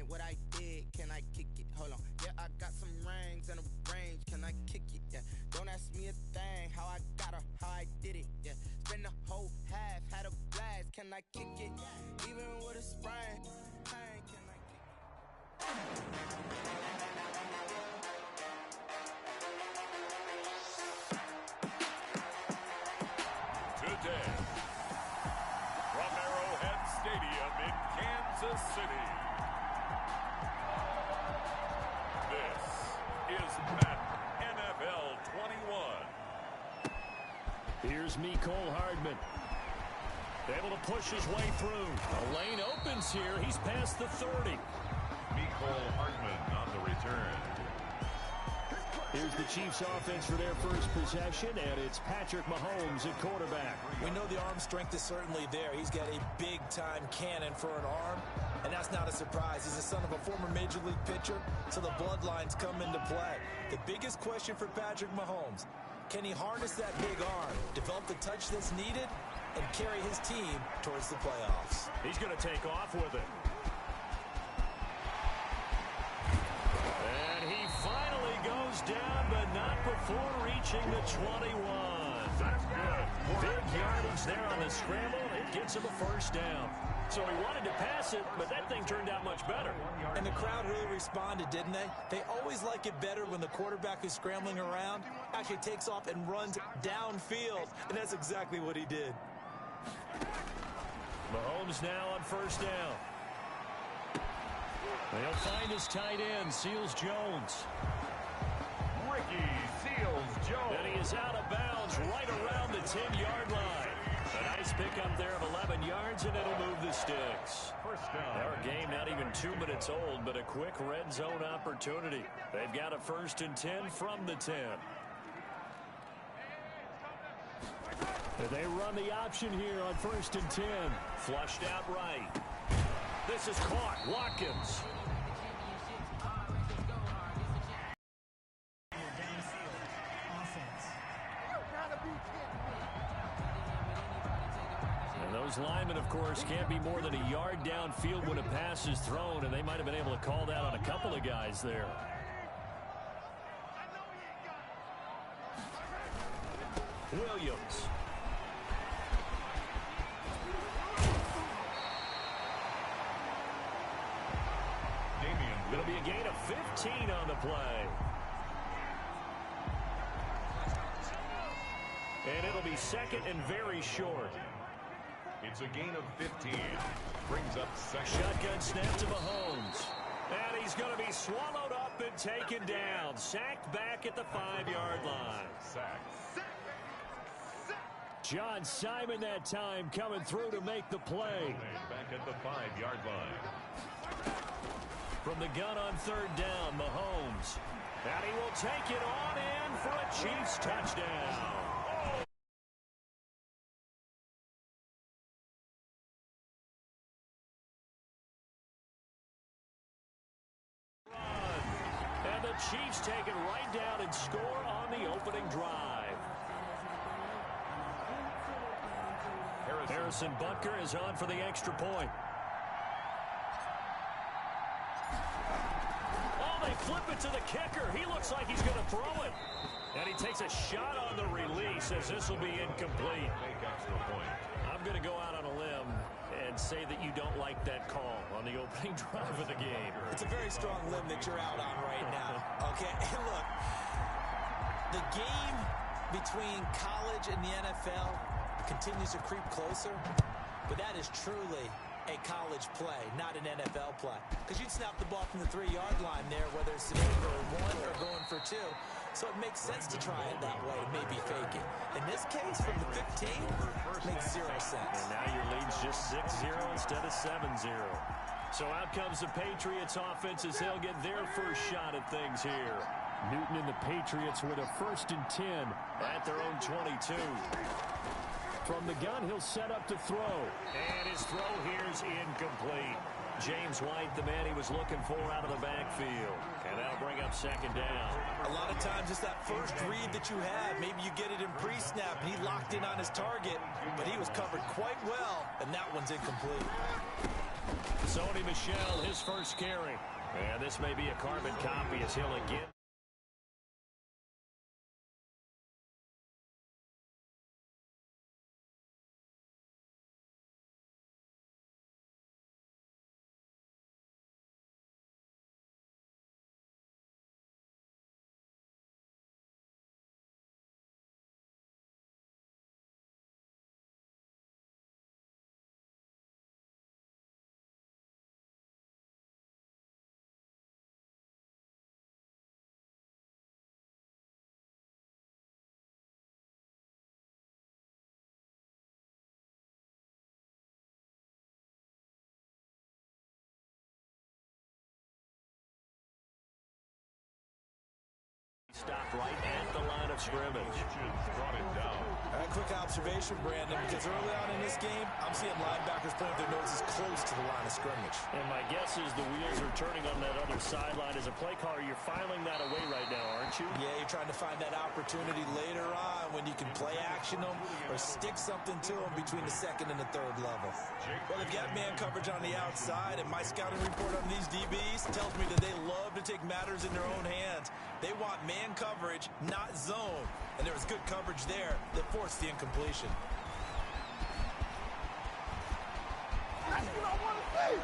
ain't what I did. Can I kick it? Hold on. Yeah, I got some rings and a range. Can I kick it? Yeah. Don't ask me a thing. How I got her, how I did it. Yeah. Spend the whole half, had a blast. Can I kick it? Even with a sprain. Hey, can I kick it? Today, from Arrowhead Stadium in Kansas City, this is Madden NFL 21. Here's Mecole Hardman. Able to push his way through. The lane opens here. He's past the 30. Mecole Hardman on the return. Here's the Chiefs offense for their first possession, and it's Patrick Mahomes at quarterback. We know the arm strength is certainly there. He's got a big-time cannon for an arm, and that's not a surprise. He's the son of a former Major League pitcher, so the bloodlines come into play. The biggest question for Patrick Mahomes, can he harness that big arm, develop the touch that's needed, and carry his team towards the playoffs? He's going to take off with it. And he finally goes down, but not before reaching the 21. That's good. Big yardage there on the scramble. It gets him a first down. So he wanted to pass it, but that thing turned out much better. And the crowd really responded, didn't they? They always like it better when the quarterback who's scrambling around actually takes off and runs downfield, and that's exactly what he did. Mahomes now on first down. They'll find his tight end, Seals Jones. Ricky Seals-Jones. And he is out of bounds right around the 10-yard line. A nice pickup there of 11 yards, and it'll move the sticks. First down. Our game not even 2 minutes old, but a quick red zone opportunity. They've got a 1st and 10 from the 10. And they run the option here on 1st and 10. Flushed out right. This is caught. Watkins. And those linemen, of course, can't be more than a yard downfield when a pass is thrown, and they might have been able to call that on a couple of guys there. Williams. It'll be a gain of 15 on the play. And it'll be second and very short. It's a gain of 15. Brings up second. Shotgun snap to Mahomes. And he's going to be swallowed up and taken down. Sacked back at the 5-yard line. Sack. John Simon that time coming through to make the play. Back at the 5-yard line. From the gun on 3rd down, Mahomes. And he will take it on in for a Chiefs touchdown. And the Chiefs take it right down and score on the opening drive. Harrison Butker is on for the extra point. They flip it to the kicker. He looks like he's going to throw it. And he takes a shot on the release as this will be incomplete. I'm going to go out on a limb and say that you don't like that call on the opening drive of the game. It's a very strong limb that you're out on right now. Okay, look, the game between college and the NFL continues to creep closer, but that is truly a college play, not an NFL play. Because you'd snap the ball from the 3-yard line there, whether it's going for 1 or going for 2. So it makes sense to try it that way, maybe fake it. In this case, from the 15, makes 0 sense. And now your lead's just 6-0 instead of 7-0. So out comes the Patriots offense as they'll get their first shot at things here. Newton and the Patriots with a 1st and 10 at their own 22. From the gun, he'll set up to throw. And his throw here's incomplete. James White, the man he was looking for out of the backfield. And that'll bring up 2nd down. A lot of times it's that first read that you have. Maybe you get it in pre-snap, and he locked in on his target, but he was covered quite well, and that one's incomplete. Sony Michel, his first carry. And this may be a carbon copy as he'll again. Stopped right at the line of scrimmage. Brought it down. Quick observation, Brandon, because early on in this game, I'm seeing linebackers putting their noses close to the line of scrimmage. And my guess is the wheels are turning on that other sideline. As a play caller, you're filing that away right now, aren't you? Yeah, you're trying to find that opportunity later on when you can play action them or stick something to them between the second and the third level. Well, they've got man coverage on the outside, and my scouting report on these DBs tells me that they love to take matters in their own hands. They want man coverage, not zone. And there was good coverage there that forced the incompletion. That's what I want to see.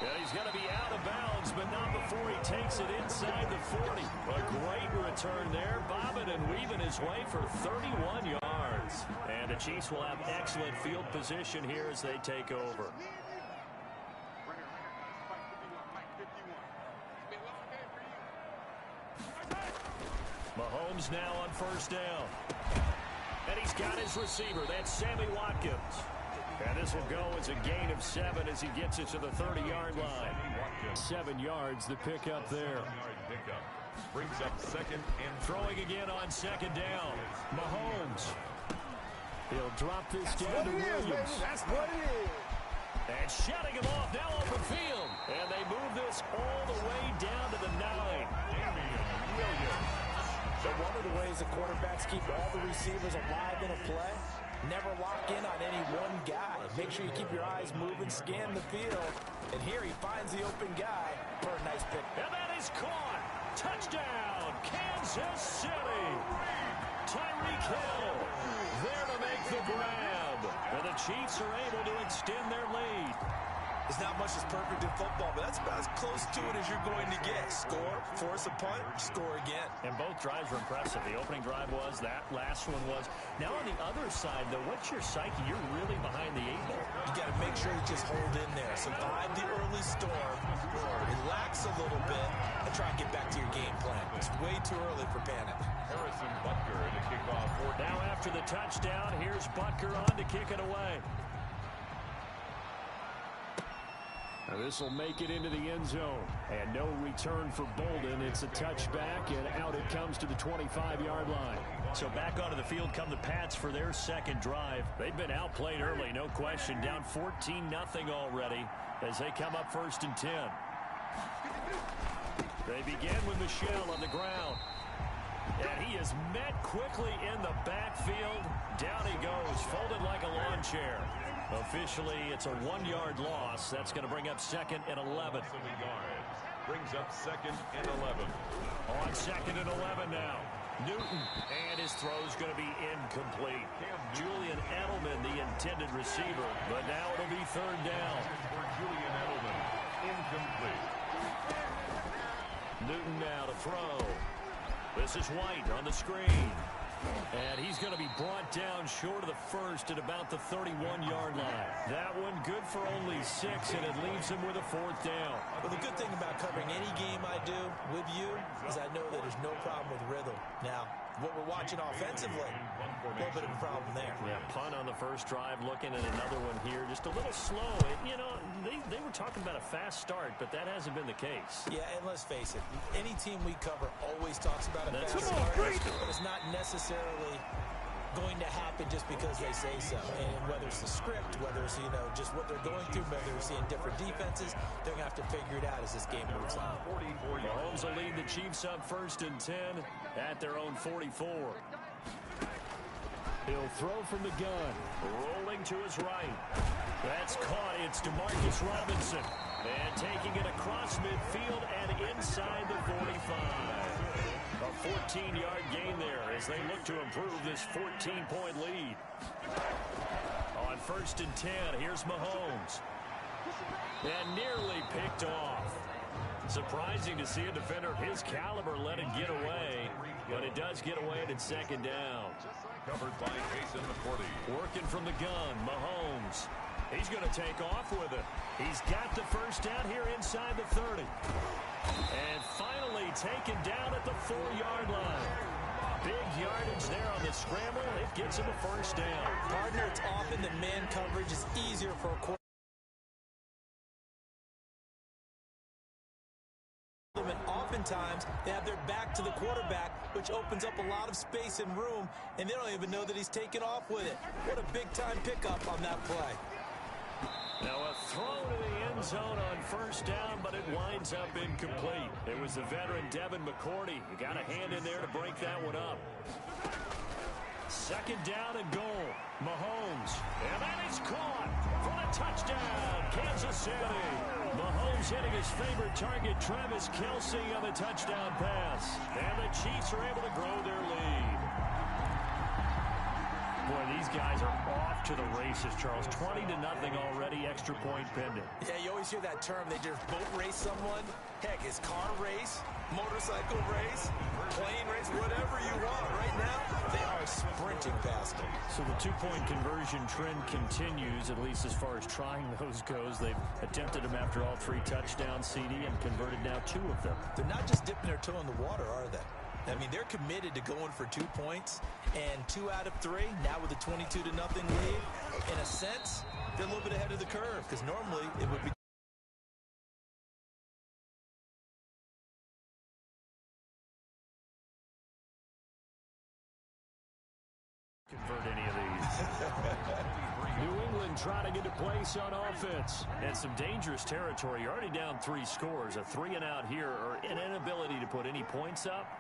Yeah, he's going to be out of bounds, but not before he takes it inside the 40. A great return there, bobbing and weaving his way for 31 yards. And the Chiefs will have excellent field position here as they take over. Mahomes now on first down. And he's got his receiver. That's Sammy Watkins. And this will go as a gain of 7 as he gets it to the 30-yard line. 7 yards, the pickup there. Brings up second and throwing again on second down. Mahomes. He'll drop this down to Williams. That's what it is. And shutting him off now open field. And they move this all the way down to the 9. Williams. So one of the ways the quarterbacks keep all the receivers alive in a play, never lock in on any one guy. Make sure you keep your eyes moving, scan the field. And here he finds the open guy for a nice pick. And that is caught. Touchdown, Kansas City. Tyreek Hill there to make the grab. And the Chiefs are able to extend their lead. There's not much that's perfect in football, but that's about as close to it as you're going to get. Score, force a punt, score again. And both drives were impressive. The opening drive was, that last one was. Now on the other side, though, what's your psyche? You're really behind the 8 ball. You got to make sure you just hold in there. Survive the early storm, relax a little bit, and try and get back to your game plan. It's way too early for panic. Harrison Butker in the kickoff. Now after the touchdown, here's Butker on to kick it away. Now this will make it into the end zone. And no return for Bolden. It's a touchback, and out it comes to the 25-yard line. So back onto the field come the Pats for their second drive. They've been outplayed early, no question. Down 14-0 already as they come up 1st and 10. They begin with Michel on the ground. And he is met quickly in the backfield. Down he goes, folded like a lawn chair. Officially, it's a 1-yard loss. That's going to bring up 2nd and 11. Brings up 2nd and 11. On 2nd and 11 now. Newton, and his throw's going to be incomplete. Julian Edelman, the intended receiver, but now it'll be 3rd down. For Julian Edelman, incomplete. Newton now to throw. This is White on the screen. And he's going to be brought down short of the first at about the 31-yard line. That one good for only 6, and it leaves him with a 4th down. Well, the good thing about covering any game I do with you is I know that there's no problem with rhythm. Now, what we're watching offensively, a little bit of a problem there. Yeah, punt on the first drive, looking at another one here. Just a little slow. You know, they were talking about a fast start, but that hasn't been the case. Yeah, and let's face it, any team we cover always talks about a fast start, but it's not necessarily going to happen just because they say so. And whether it's the script, whether it's, you know, just what they're going through, whether they're seeing different defenses, they're going to have to figure it out as this game moves on. Mahomes will lead the Chiefs up 1st and 10 at their own 44. He'll throw from the gun. Rolling to his right. That's caught. It's Demarcus Robinson. And taking it across midfield and inside the 45. A 14-yard gain there as they look to improve this 14-point lead. On 1st and 10, here's Mahomes. And nearly picked off. Surprising to see a defender of his caliber let it get away, but it does get away and it's 2nd down. Covered by Jason McCourty. Working from the gun, Mahomes. He's going to take off with it. He's got the 1st down here inside the 30. And finally taken down at the 4-yard line. Big yardage there on the scramble. It gets him a 1st down. Partner, it's often that man coverage is easier for a quarterback. And oftentimes they have their back to the quarterback, which opens up a lot of space and room, and they don't even know that he's taken off with it. What a big-time pickup on that play. Now a throw to the end zone on 1st down, but it winds up incomplete. It was the veteran Devin McCourty. You got a hand in there to break that one up. 2nd down and goal. Mahomes. And that is caught for the touchdown. Kansas City. Mahomes hitting his favorite target, Travis Kelce, on the touchdown pass. And the Chiefs are able to grow their lead. Boy, these guys are off to the races, Charles. 20-0 already, extra point pending. Yeah, you always hear that term. They just boat race someone. Heck, it's car race, motorcycle race, plane race, whatever you want. Right now, they are sprinting past them. So the 2-point conversion trend continues, at least as far as trying those goes. They've attempted them after all 3 touchdowns, CD, and converted now 2 of them. They're not just dipping their toe in the water, are they? I mean, they're committed to going for 2 points, and 2 out of 3, now with a 22-0 lead. In a sense, they're a little bit ahead of the curve, because normally it would be convert any of these. New England trying to get a place on offense. And some dangerous territory. You're already down 3 scores. A 3-and-out here, or an inability to put any points up.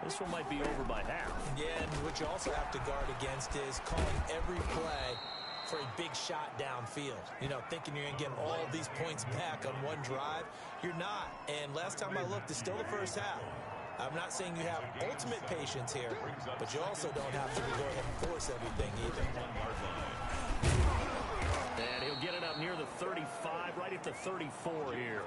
This one might be over by half. Yeah, and what you also have to guard against is calling every play for a big shot downfield. You know, thinking you're going to get all of these points back on one drive. You're not. And last time I looked, it's still the 1st half. I'm not saying you have ultimate patience here, but you also don't have to go ahead and force everything either. And he'll get it up near the 35, right at the 34 here.